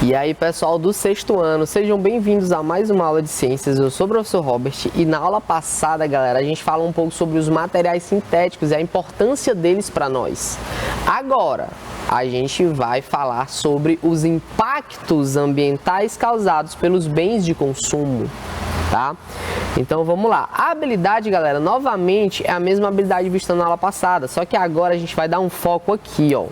E aí, pessoal do sexto ano, sejam bem-vindos a mais uma aula de ciências. Eu sou o professor Robert e na aula passada, galera, a gente fala um pouco sobre os materiais sintéticos e a importância deles para nós. Agora, a gente vai falar sobre os impactos ambientais causados pelos bens de consumo, tá? Então vamos lá. A habilidade, galera, novamente é a mesma habilidade vista na aula passada, só que agora a gente vai dar um foco aqui, ó.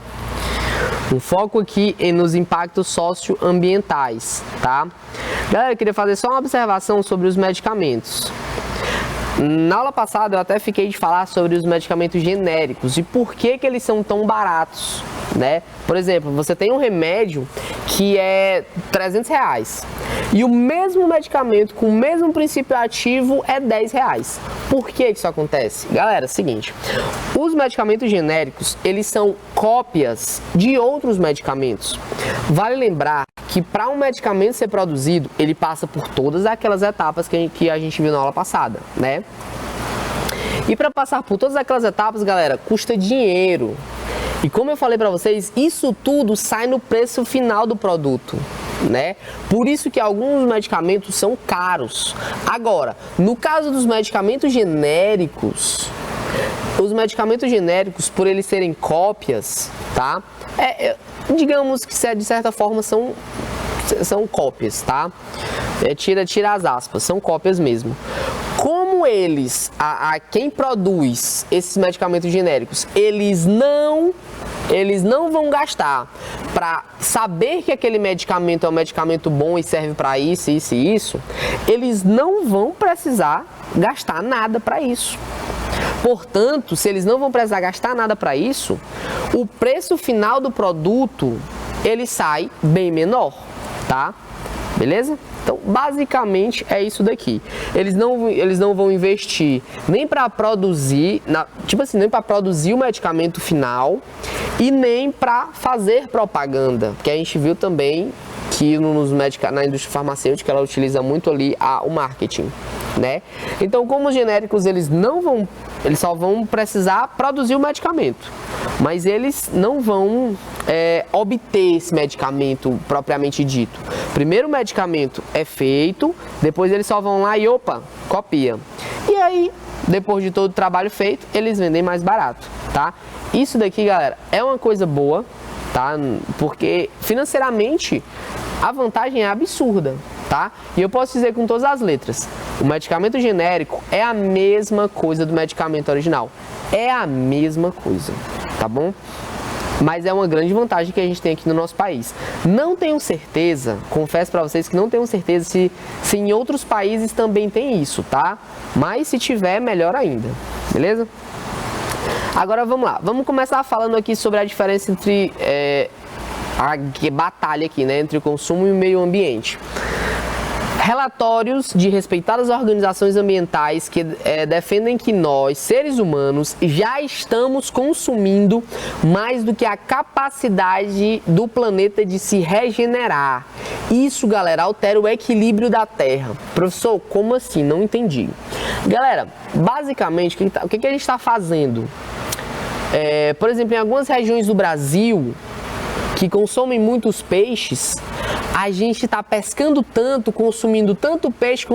Um foco aqui nos impactos socioambientais, tá? Galera, eu queria fazer só uma observação sobre os medicamentos. Na aula passada eu até fiquei de falar sobre os medicamentos genéricos e por que eles são tão baratos, né? Por exemplo, você tem um remédio que é R$300 e o mesmo medicamento com o mesmo princípio ativo é R$10. Por que isso acontece? Galera, é o seguinte, os medicamentos genéricos, eles são cópias de outros medicamentos. Vale lembrar que para um medicamento ser produzido, ele passa por todas aquelas etapas que a gente viu na aula passada, né? E para passar por todas aquelas etapas, galera, custa dinheiro. E como eu falei para vocês, isso tudo sai no preço final do produto, né? Por isso que alguns medicamentos são caros. Agora, no caso dos medicamentos genéricos, os medicamentos genéricos, por eles serem cópias, tá? Digamos que de certa forma são cópias, tá? Tira as aspas, são cópias mesmo. Como eles, quem produz esses medicamentos genéricos, eles não vão gastar para saber que aquele medicamento é um medicamento bom e serve para isso, isso e isso, eles não vão precisar gastar nada para isso. Portanto, se eles não vão precisar gastar nada para isso, o preço final do produto, ele sai bem menor, tá? Beleza? Então, basicamente é isso daqui. Eles não vão investir nem para produzir, nem para produzir o medicamento final e nem para fazer propaganda, porque a gente viu também que na indústria farmacêutica ela utiliza muito ali o marketing, né? Então, como os genéricos eles só vão precisar produzir o medicamento, mas eles não vão obter esse medicamento propriamente dito. Primeiro o medicamento é feito, depois eles só vão lá e copia. E aí, depois de todo o trabalho feito, eles vendem mais barato, tá? Isso daqui, galera, é uma coisa boa, tá? Porque financeiramente a vantagem é absurda, tá? E eu posso dizer com todas as letras, o medicamento genérico é a mesma coisa do medicamento original. É a mesma coisa, tá bom? Mas é uma grande vantagem que a gente tem aqui no nosso país. Não tenho certeza, confesso para vocês que não tenho certeza se em outros países também tem isso, tá? Mas se tiver, melhor ainda, beleza? Agora vamos lá, vamos começar falando aqui sobre a diferença entre a batalha aqui, né, entre o consumo e o meio ambiente. Relatórios de respeitadas organizações ambientais que defendem que nós, seres humanos, já estamos consumindo mais do que a capacidade do planeta de se regenerar. Isso, galera, altera o equilíbrio da Terra. Professor, como assim? Não entendi. Galera, basicamente, o que a gente está fazendo? Por exemplo, em algumas regiões do Brasil que consomem muitos peixes, a gente está pescando tanto, consumindo tanto peixe,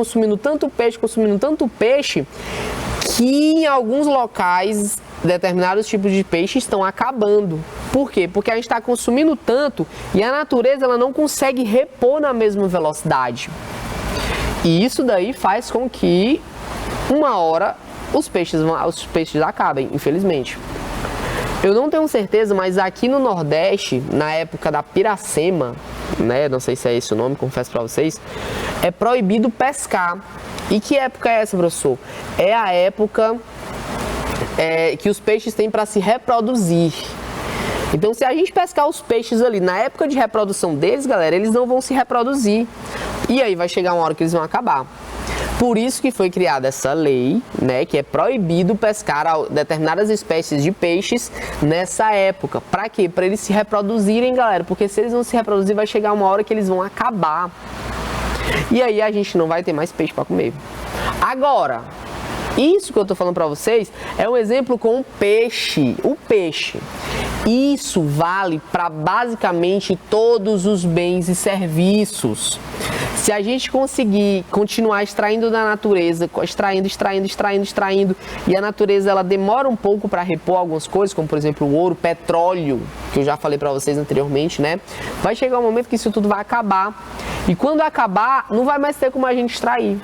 que em alguns locais determinados tipos de peixe estão acabando. Por quê? Porque a gente está consumindo tanto e a natureza ela não consegue repor na mesma velocidade. E isso daí faz com que uma hora os peixes acabem, infelizmente. Eu não tenho certeza, mas aqui no Nordeste, na época da piracema, né, não sei se é esse o nome, confesso para vocês, é proibido pescar. E que época é essa, professor? É a época que os peixes têm para se reproduzir. Então, se a gente pescar os peixes ali na época de reprodução deles, galera, eles não vão se reproduzir. E aí vai chegar uma hora que eles vão acabar. Por isso que foi criada essa lei, né, que é proibido pescar determinadas espécies de peixes nessa época. Para quê? Para eles se reproduzirem, galera, porque se eles não se reproduzir, vai chegar uma hora que eles vão acabar. E aí a gente não vai ter mais peixe para comer. Agora, Isso que eu estou falando para vocês é um exemplo com o peixe. O peixe. Isso vale para basicamente todos os bens e serviços. Se a gente conseguir continuar extraindo da natureza, extraindo, e a natureza ela demora um pouco para repor algumas coisas, como por exemplo o ouro, petróleo, que eu já falei para vocês anteriormente, né? Vai chegar um momento que isso tudo vai acabar. E quando acabar, não vai mais ter como a gente extrair,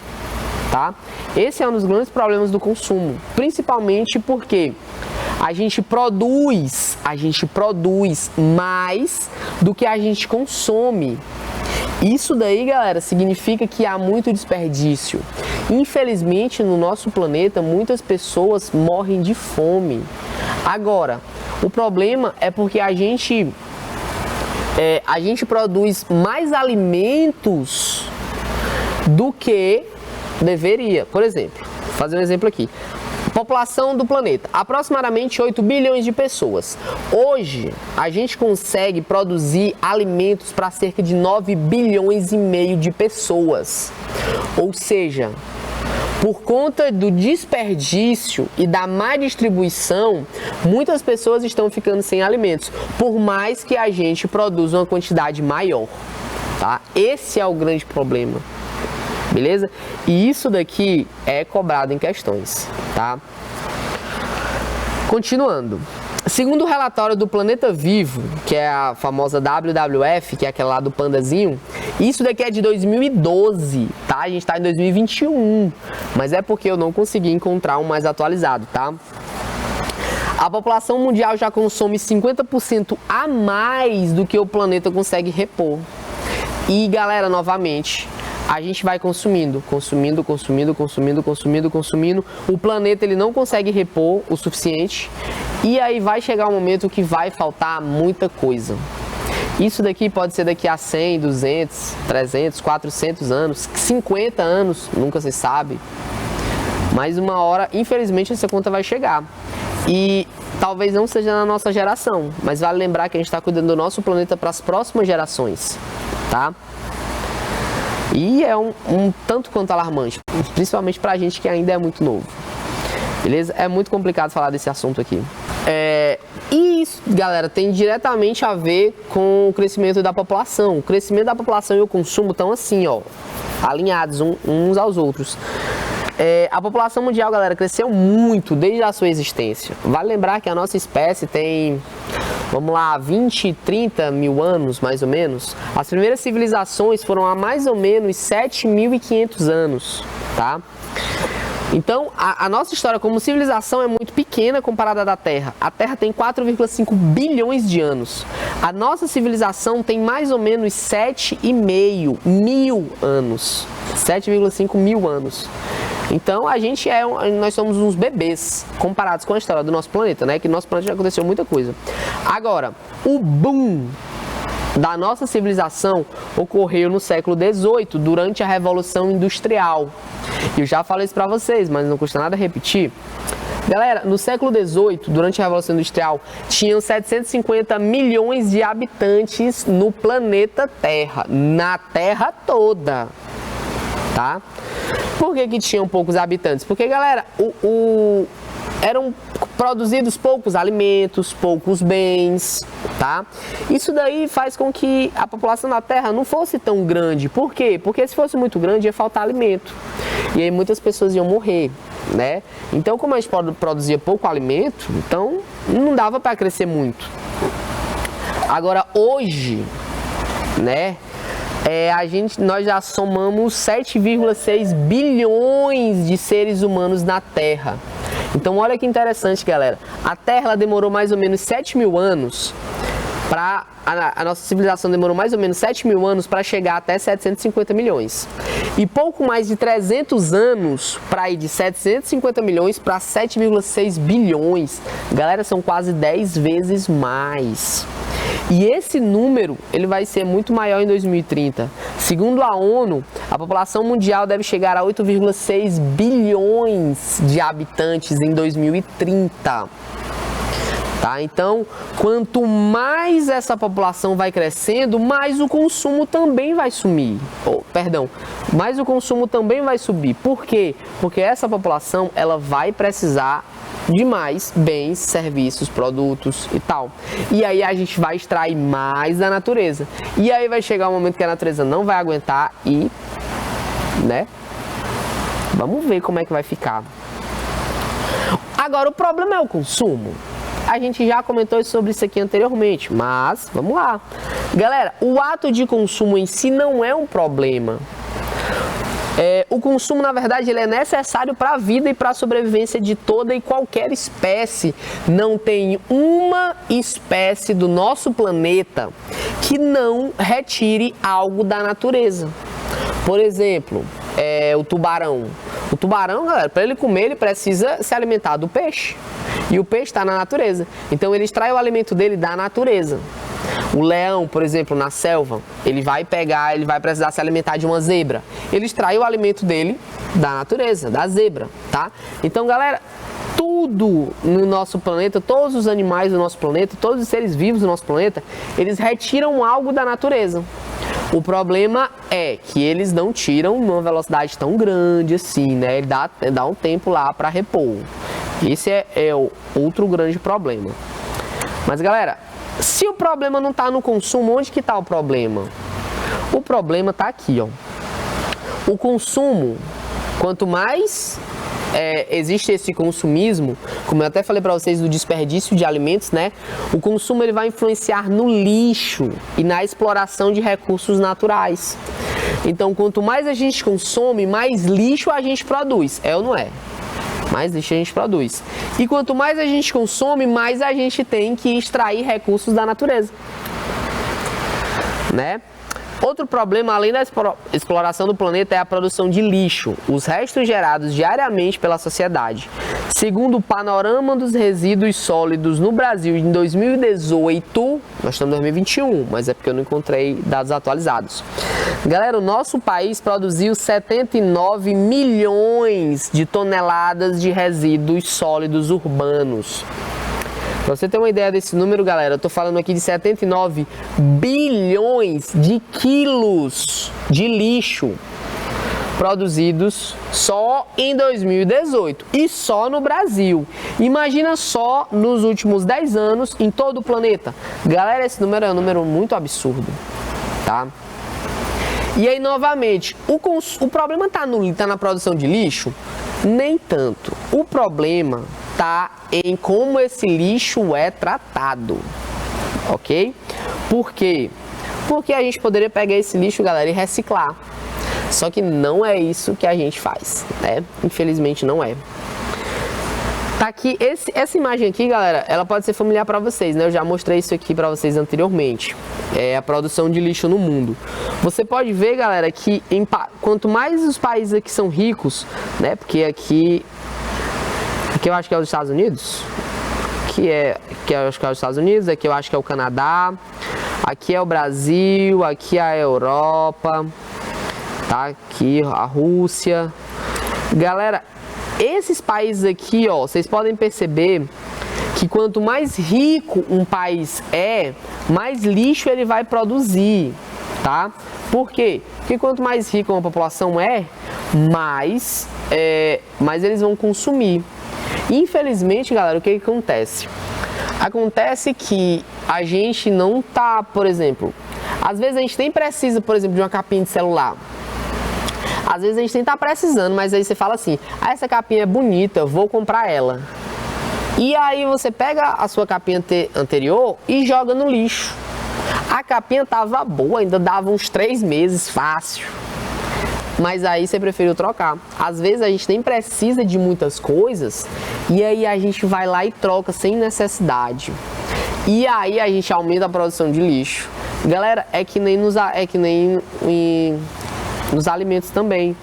tá? Esse é um dos grandes problemas do consumo, principalmente porque a gente produz mais do que a gente consome. Isso daí, galera, significa que há muito desperdício. Infelizmente, no nosso planeta, muitas pessoas morrem de fome. Agora, o problema é porque a gente produz mais alimentos do que deveria. Por exemplo, vou fazer um exemplo aqui. População do planeta, aproximadamente 8 bilhões de pessoas. Hoje, a gente consegue produzir alimentos para cerca de 9 bilhões e meio de pessoas. Ou seja, por conta do desperdício e da má distribuição, muitas pessoas estão ficando sem alimentos, por mais que a gente produza uma quantidade maior, tá? Esse é o grande problema. Beleza? E isso daqui é cobrado em questões, tá? Continuando. Segundo o relatório do Planeta Vivo, que é a famosa WWF, que é aquela lá do pandazinho, isso daqui é de 2012, tá? A gente tá em 2021, mas é porque eu não consegui encontrar um mais atualizado, tá? A população mundial já consome 50% a mais do que o planeta consegue repor. E, galera, novamente, a gente vai consumindo. O planeta ele não consegue repor o suficiente e aí vai chegar um momento que vai faltar muita coisa. Isso daqui pode ser daqui a 100, 200, 300, 400 anos, 50 anos, nunca se sabe. Mas uma hora, infelizmente, essa conta vai chegar. E talvez não seja na nossa geração, mas vale lembrar que a gente está cuidando do nosso planeta para as próximas gerações, tá? E é um tanto quanto alarmante, principalmente pra gente que ainda é muito novo. Beleza? É muito complicado falar desse assunto aqui. E isso, galera, tem diretamente a ver com o crescimento da população. O crescimento da população e o consumo estão assim, ó, alinhados uns aos outros. A população mundial, galera, cresceu muito desde a sua existência. Vale lembrar que a nossa espécie tem, vamos lá, 20, 30 mil anos, mais ou menos. As primeiras civilizações foram há mais ou menos 7.500 anos, tá? Então, a nossa história como civilização é muito pequena comparada à da Terra. A Terra tem 4,5 bilhões de anos. A nossa civilização tem mais ou menos 7,5 mil anos. 7,5 mil anos. Então, nós somos uns bebês comparados com a história do nosso planeta, né? Que no nosso planeta já aconteceu muita coisa. Agora, o boom da nossa civilização ocorreu no século XVIII, durante a Revolução Industrial. Eu já falei isso pra vocês, mas não custa nada repetir. Galera, no século XVIII, durante a Revolução Industrial, tinham 750 milhões de habitantes no planeta Terra, na Terra toda, tá? Por que tinham poucos habitantes? Porque, galera, eram produzidos poucos alimentos, poucos bens, tá? Isso daí faz com que a população da Terra não fosse tão grande. Por quê? Porque se fosse muito grande ia faltar alimento. E aí muitas pessoas iam morrer, né? Então, como a gente produzia pouco alimento, então não dava para crescer muito. Agora, hoje, né? Nós já somamos 7,6 bilhões de seres humanos na Terra. Então olha que interessante, galera. A Terra ela demorou mais ou menos 7 mil anos para... A nossa civilização demorou mais ou menos 7 mil anos para chegar até 750 milhões. E pouco mais de 300 anos para ir de 750 milhões para 7,6 bilhões. Galera, são quase 10 vezes mais. E esse número ele vai ser muito maior em 2030. Segundo a ONU, a população mundial deve chegar a 8,6 bilhões de habitantes em 2030. Tá? Então, quanto mais essa população vai crescendo, mais o consumo também vai sumir. Mais o consumo também vai subir. Por quê? Porque essa população ela vai precisar de mais bens, serviços, produtos e tal. E aí a gente vai extrair mais da natureza. E aí vai chegar um momento que a natureza não vai aguentar e, né? Vamos ver como é que vai ficar. Agora, o problema é o consumo. A gente já comentou sobre isso aqui anteriormente, mas vamos lá. Galera, o ato de consumo em si não é um problema. O consumo, na verdade, ele é necessário para a vida e para a sobrevivência de toda e qualquer espécie. Não tem uma espécie do nosso planeta que não retire algo da natureza. Por exemplo, o tubarão. O tubarão, galera, para ele comer, ele precisa se alimentar do peixe. E o peixe está na natureza. Então, ele extrai o alimento dele da natureza. O leão, por exemplo, na selva, ele vai precisar se alimentar de uma zebra. Ele extrai o alimento dele da natureza, da zebra, tá? Então, galera, tudo no nosso planeta, todos os animais do nosso planeta, todos os seres vivos do nosso planeta, eles retiram algo da natureza. O problema é que eles não tiram numa velocidade tão grande assim, né? Ele dá um tempo lá para repor. Esse é o outro grande problema. Mas, galera, se o problema não está no consumo, onde que está o problema? O problema está aqui, ó. O consumo, quanto mais existe esse consumismo, como eu até falei para vocês do desperdício de alimentos, né? O consumo ele vai influenciar no lixo e na exploração de recursos naturais. Então, quanto mais a gente consome, mais lixo a gente produz. É ou não é? Mais lixo a gente produz. E quanto mais a gente consome, mais a gente tem que extrair recursos da natureza, né? Outro problema, além da exploração do planeta, é a produção de lixo, os restos gerados diariamente pela sociedade. Segundo o Panorama dos Resíduos Sólidos no Brasil em 2018, nós estamos em 2021, mas é porque eu não encontrei dados atualizados. Galera, o nosso país produziu 79 milhões de toneladas de resíduos sólidos urbanos. Pra você ter uma ideia desse número, galera, eu tô falando aqui de 79 bilhões de quilos de lixo produzidos só em 2018 e só no Brasil. Imagina só nos últimos 10 anos em todo o planeta. Galera, esse número é um número muito absurdo, tá? E aí, novamente, o problema tá na produção de lixo? Nem tanto. O problema tá em como esse lixo é tratado, ok? Por quê? Porque a gente poderia pegar esse lixo, galera, e reciclar. Só que não é isso que a gente faz, né? Infelizmente não é. Tá aqui, essa imagem aqui, galera, ela pode ser familiar para vocês, né? Eu já mostrei isso aqui para vocês anteriormente. É a produção de lixo no mundo. Você pode ver, galera, que quanto mais os países aqui são ricos, né? Porque aqui eu acho que é os Estados Unidos, aqui eu acho que é os Estados Unidos, aqui eu acho que é o Canadá, aqui é o Brasil, aqui é a Europa, tá? Aqui a Rússia. Galera, esses países aqui, ó, vocês podem perceber que quanto mais rico um país é, mais lixo ele vai produzir, tá? Por quê? Porque quanto mais rica uma população é, mais eles vão consumir. Infelizmente, galera, o que acontece? Acontece que a gente não tá, por exemplo, às vezes a gente nem precisa, por exemplo, de uma capinha de celular. Às vezes a gente nem tá precisando, mas aí você fala assim, essa capinha é bonita, eu vou comprar ela. E aí você pega a sua capinha anterior e joga no lixo. A capinha tava boa, ainda dava uns 3 meses fácil. Mas aí você preferiu trocar. Às vezes a gente nem precisa de muitas coisas e aí a gente vai lá e troca sem necessidade. E aí a gente aumenta a produção de lixo. Galera, é que nem nos alimentos também.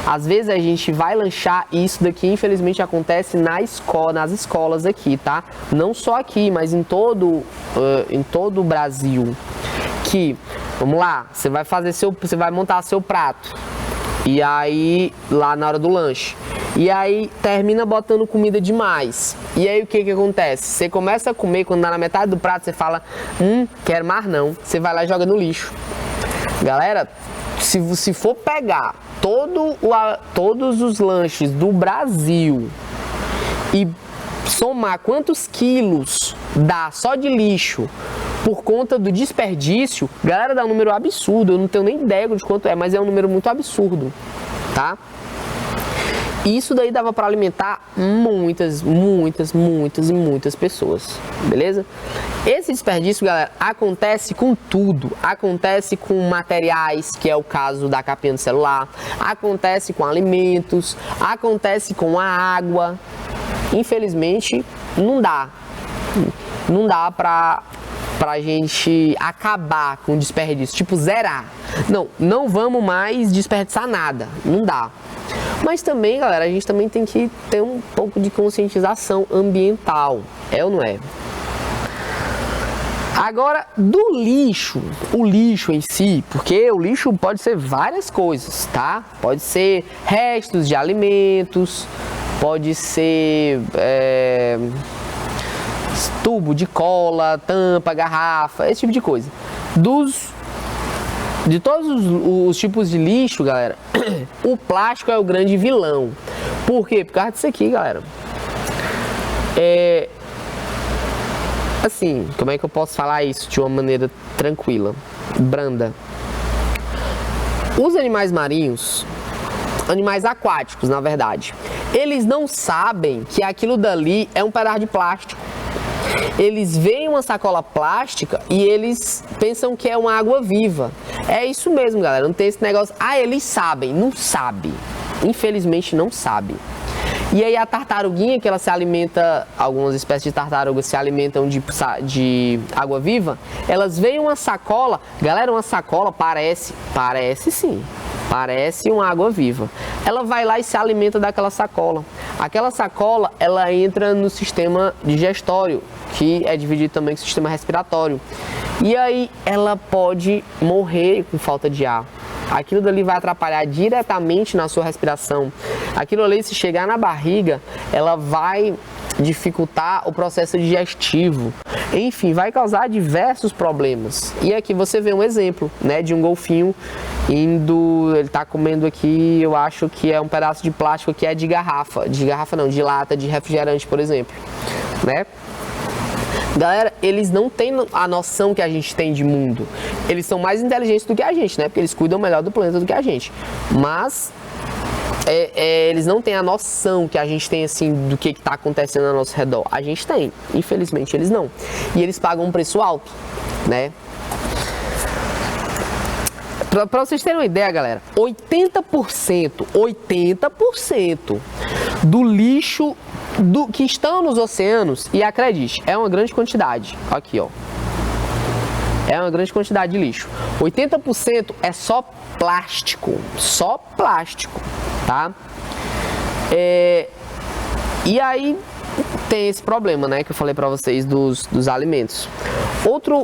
Às vezes a gente vai lanchar e isso daqui infelizmente acontece nas escolas aqui, tá? Não só aqui, mas em todo o Brasil. Que, vamos lá, você vai montar seu prato. E aí, lá na hora do lanche. E aí termina botando comida demais. E aí o que acontece? Você começa a comer, quando dá na metade do prato, você fala, quero mais não. Você vai lá e joga no lixo. Galera, se for pegar todos os lanches do Brasil e somar quantos quilos dá só de lixo por conta do desperdício, galera, dá um número absurdo. Eu não tenho nem ideia de quanto é, mas é um número muito absurdo, tá? Isso daí dava para alimentar muitas pessoas, beleza? Esse desperdício, galera, acontece com tudo. Acontece com materiais, que é o caso da capinha do celular. Acontece com alimentos. Acontece com a água. Infelizmente, não dá. Não dá pra gente acabar com o desperdício, tipo zerar. Não vamos mais desperdiçar nada. Não dá. Mas também, galera, a gente também tem que ter um pouco de conscientização ambiental, é ou não é? Agora, do lixo, o lixo em si, porque o lixo pode ser várias coisas, tá? Pode ser restos de alimentos, pode ser tubo de cola, tampa, garrafa, esse tipo de coisa. De todos os tipos de lixo, galera, o plástico é o grande vilão. Por quê? Por causa disso aqui, galera. Assim, como é que eu posso falar isso de uma maneira tranquila, branda? Os animais marinhos, animais aquáticos, na verdade, eles não sabem que aquilo dali é um pedaço de plástico. Eles veem uma sacola plástica e eles pensam que é uma água viva. É isso mesmo, galera. Não tem esse negócio. Eles sabem. Não sabe. Infelizmente não sabe. E aí a tartaruguinha, que ela se alimenta, algumas espécies de tartarugas se alimentam de água viva, elas veem uma sacola. Galera, uma sacola parece sim. Parece uma água viva. Ela vai lá e se alimenta daquela sacola. Aquela sacola, ela entra no sistema digestório, que é dividido também com o sistema respiratório. E aí ela pode morrer com falta de ar. Aquilo dali vai atrapalhar diretamente na sua respiração. Aquilo ali, se chegar na barriga, ela vai dificultar o processo digestivo. Enfim, vai causar diversos problemas. E aqui você vê um exemplo, né, de um golfinho ele tá comendo aqui, eu acho que é um pedaço de plástico que é de garrafa não, de lata de refrigerante, por exemplo, né? Galera, eles não têm a noção que a gente tem de mundo. Eles são mais inteligentes do que a gente, né? Porque eles cuidam melhor do planeta do que a gente. Mas eles não têm a noção que a gente tem, assim, do que está acontecendo ao nosso redor. A gente tem, infelizmente eles não. E eles pagam um preço alto, né? Para vocês terem uma ideia, galera, 80% do lixo que estão nos oceanos, e acredite, é uma grande quantidade, aqui ó, é uma grande quantidade de lixo, 80% é só plástico, tá? E aí tem esse problema, né, que eu falei para vocês dos alimentos.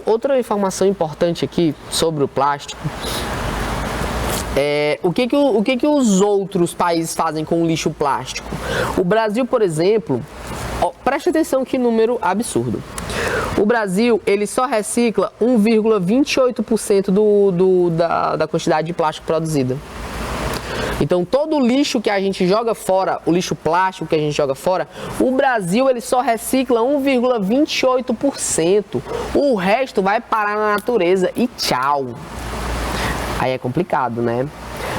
Outra informação importante aqui sobre o plástico o que os outros países fazem com o lixo plástico? O Brasil, por exemplo, preste atenção que número absurdo. O Brasil, ele só recicla 1,28% da quantidade de plástico produzida. Então, todo o lixo que a gente joga fora, o lixo plástico que a gente joga fora, o Brasil, ele só recicla 1,28%. O resto vai parar na natureza e tchau. Aí é complicado, né?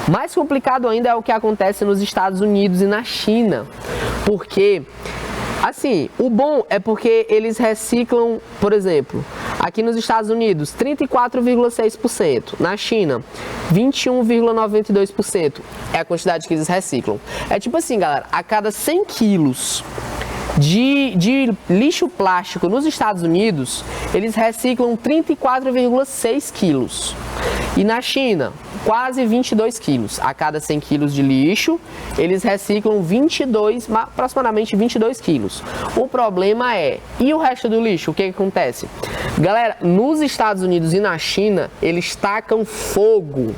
Mais complicado ainda é o que acontece nos Estados Unidos e na China. Porque, assim, o bom é porque eles reciclam, por exemplo, aqui nos Estados Unidos, 34,6%. Na China, 21,92% é a quantidade que eles reciclam. É tipo assim, galera, a cada 100 quilos de lixo plástico nos Estados Unidos, eles reciclam 34,6 quilos. E na China, quase 22 quilos. A cada 100 quilos de lixo, eles reciclam aproximadamente 22 quilos. O problema e o resto do lixo, o que acontece? Galera, nos Estados Unidos e na China, eles tacam fogo.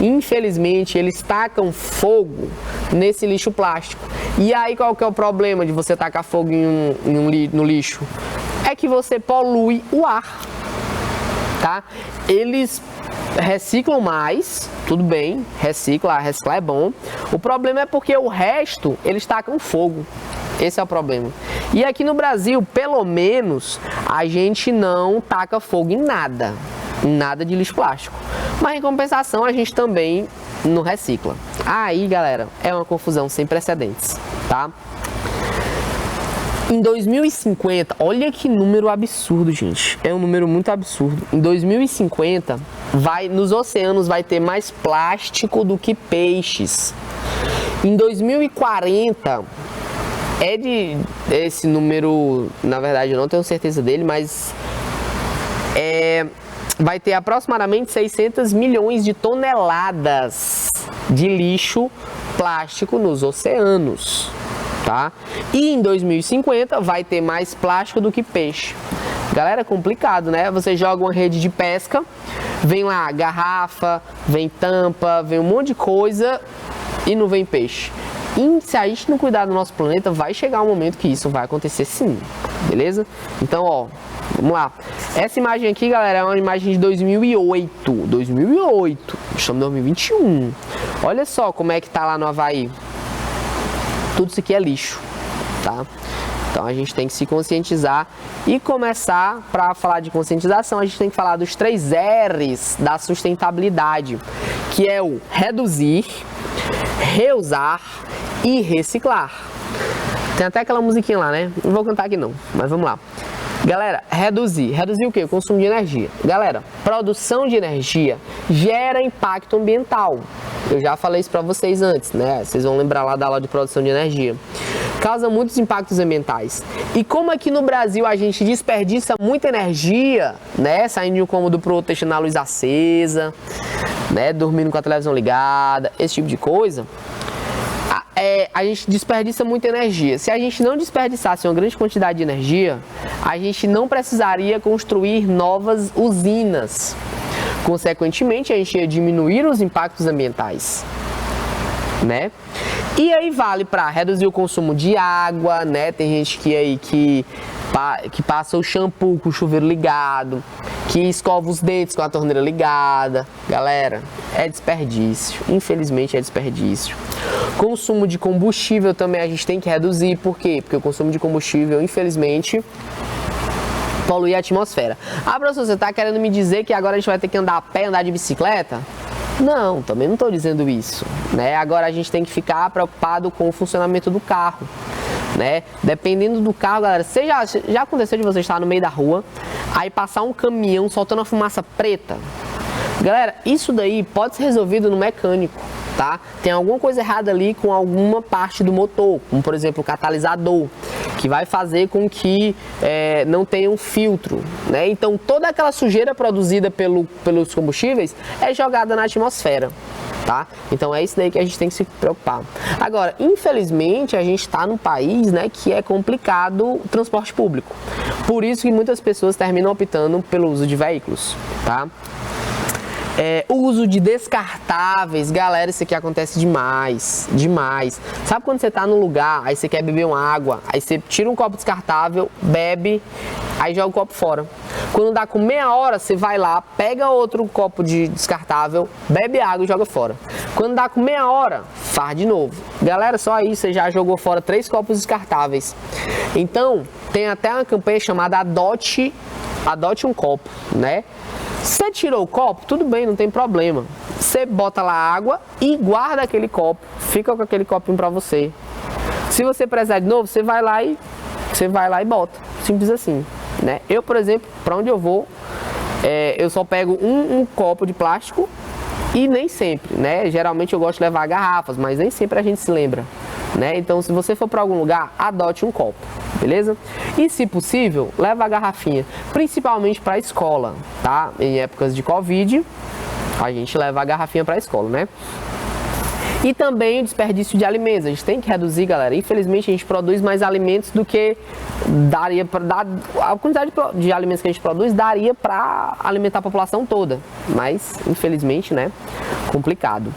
Infelizmente, eles tacam fogo nesse lixo plástico. E aí qual que é o problema de você tacar fogo no lixo? É que você polui o ar, tá? Eles reciclam mais, tudo bem, reciclar é bom. O problema é porque o resto eles tacam fogo. Esse é o problema. E aqui no Brasil, pelo menos, a gente não taca fogo em nada de lixo plástico. Mas em compensação, a gente também não recicla. Aí, galera, é uma confusão sem precedentes, tá? Em 2050, olha que número absurdo, gente. É um número muito absurdo. Em 2050, nos oceanos vai ter mais plástico do que peixes. Em 2040, esse número, na verdade, eu não tenho certeza dele, mas vai ter aproximadamente 600 milhões de toneladas de lixo plástico nos oceanos. Tá? E em 2050 vai ter mais plástico do que peixe. Galera, é complicado, né? Você joga uma rede de pesca, vem lá garrafa, vem tampa, vem um monte de coisa e não vem peixe. E se a gente não cuidar do nosso planeta, vai chegar um momento que isso vai acontecer sim, beleza? Então, ó, vamos lá. Essa imagem aqui, galera, é uma imagem de 2008. 2008, estamos em 2021. Olha só como é que tá lá no Havaí. Tudo isso aqui é lixo, tá? Então a gente tem que se conscientizar e começar, para falar de conscientização, a gente tem que falar dos 3 R's da sustentabilidade, que é o reduzir, reusar e reciclar. Tem até aquela musiquinha lá, né? Não vou cantar aqui não, mas vamos lá. Galera, reduzir o quê? O consumo de energia. Galera, produção de energia gera impacto ambiental. Eu já falei isso para vocês antes, né? Vocês vão lembrar lá da aula de produção de energia. Causa muitos impactos ambientais. E como aqui no Brasil a gente desperdiça muita energia, né? Saindo de um cômodo pro outro, deixando a luz acesa, né? Dormindo com a televisão ligada, esse tipo de coisa. A gente desperdiça muita energia. Se a gente não desperdiçasse uma grande quantidade de energia, a gente não precisaria construir novas usinas. Consequentemente, a gente ia diminuir os impactos ambientais, né? E aí vale para reduzir o consumo de água, né? Tem gente que passa o shampoo com o chuveiro ligado, que escova os dentes com a torneira ligada. Galera, é desperdício. Infelizmente é desperdício. Consumo de combustível também a gente tem que reduzir. Por quê? Porque o consumo de combustível, infelizmente, polui a atmosfera. Ah, professor, você está querendo me dizer que agora a gente vai ter que andar a pé, andar de bicicleta? Não, também não estou dizendo isso, né? Agora a gente tem que ficar preocupado com o funcionamento do carro, né? Dependendo do carro, galera, já aconteceu de você estar no meio da rua, aí passar um caminhão soltando uma fumaça preta? Galera, isso daí pode ser resolvido no mecânico, tá? Tem alguma coisa errada ali com alguma parte do motor, como por exemplo o catalisador, que vai fazer com que não tenha um filtro, né? Então toda aquela sujeira produzida pelos combustíveis é jogada na atmosfera, tá? Então é isso daí que a gente tem que se preocupar. Agora, infelizmente, a gente está num país, né, que é complicado o transporte público. Por isso que muitas pessoas terminam optando pelo uso de veículos, tá? O uso de descartáveis, galera, isso aqui acontece demais. Sabe quando você tá num lugar, aí você quer beber uma água, aí você tira um copo descartável, bebe, aí joga o copo fora. Quando dá com meia hora, você vai lá, pega outro copo de descartável, bebe água e joga fora. Quando dá com meia hora, faz de novo. Galera, só aí você já jogou fora 3 copos descartáveis. Então, tem até uma campanha chamada Adote um Copo, né? Você tirou o copo, tudo bem, não tem problema. Você bota lá água e guarda aquele copo. Fica com aquele copinho pra você. Se você precisar de novo, você vai lá e bota. Simples assim, né? Eu, por exemplo, pra onde eu vou, eu só pego um copo de plástico e nem sempre, né? Geralmente eu gosto de levar garrafas, mas nem sempre a gente se lembra, né? Então, se você for para algum lugar, adote um copo, beleza? E, se possível, leva a garrafinha, principalmente para a escola, tá? Em épocas de Covid, a gente leva a garrafinha para a escola, né? E também o desperdício de alimentos. A gente tem que reduzir, galera. Infelizmente, a gente produz mais alimentos do que daria para dar. A quantidade de alimentos que a gente produz daria para alimentar a população toda. Mas, infelizmente, né? Complicado.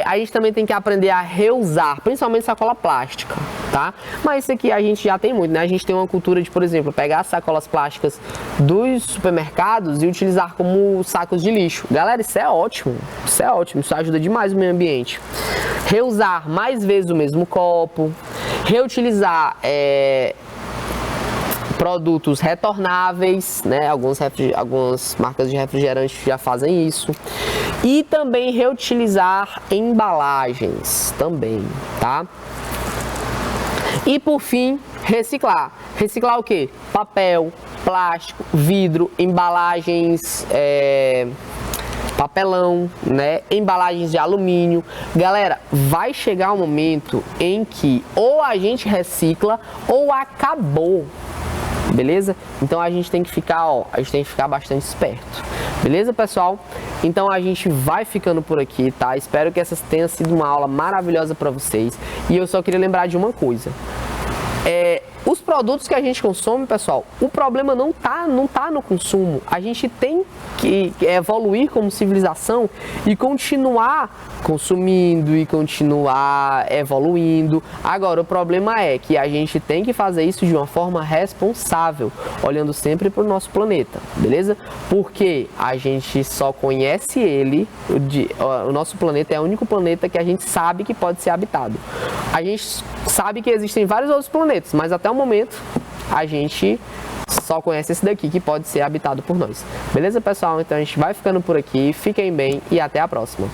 A gente também tem que aprender a reusar, principalmente sacola plástica, tá? Mas isso aqui a gente já tem muito, né? A gente tem uma cultura de, por exemplo, pegar sacolas plásticas dos supermercados e utilizar como sacos de lixo. Galera, isso é ótimo, isso ajuda demais o meio ambiente. Reusar mais vezes o mesmo copo, reutilizar produtos retornáveis, né? Algumas marcas de refrigerante já fazem isso. E também reutilizar embalagens também, tá? E por fim, reciclar. Reciclar o quê? Papel, plástico, vidro, embalagens, papelão, né? Embalagens de alumínio. Galera, vai chegar um momento em que ou a gente recicla ou acabou. Beleza? Então a gente tem que ficar, bastante esperto. Beleza, pessoal? Então a gente vai ficando por aqui, tá? Espero que essa tenha sido uma aula maravilhosa para vocês. E eu só queria lembrar de uma coisa. Os produtos que a gente consome, pessoal, o problema não tá no consumo. A gente tem que evoluir como civilização e continuar consumindo e continuar evoluindo. Agora, o problema é que a gente tem que fazer isso de uma forma responsável, olhando sempre para o nosso planeta, beleza? Porque a gente só conhece ele, o nosso planeta é o único planeta que a gente sabe que pode ser habitado. A gente sabe que existem vários outros planetas, mas até o momento a gente só conhece esse daqui que pode ser habitado por nós. Beleza, pessoal? Então a gente vai ficando por aqui. Fiquem bem e até a próxima.